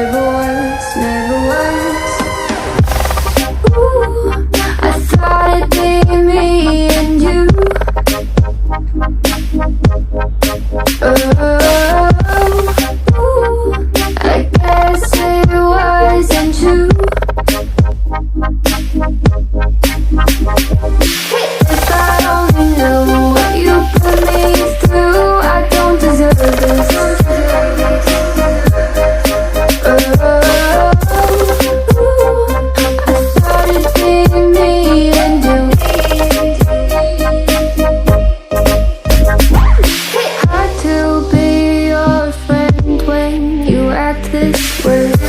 never once, never once. Ooh, I thought it'd be me and you. Ooh, I guess it wasn't true. If I only knew what you put me through, I don't deserve this. I thought it'd be me and you. Hard to be your friend when you act this way.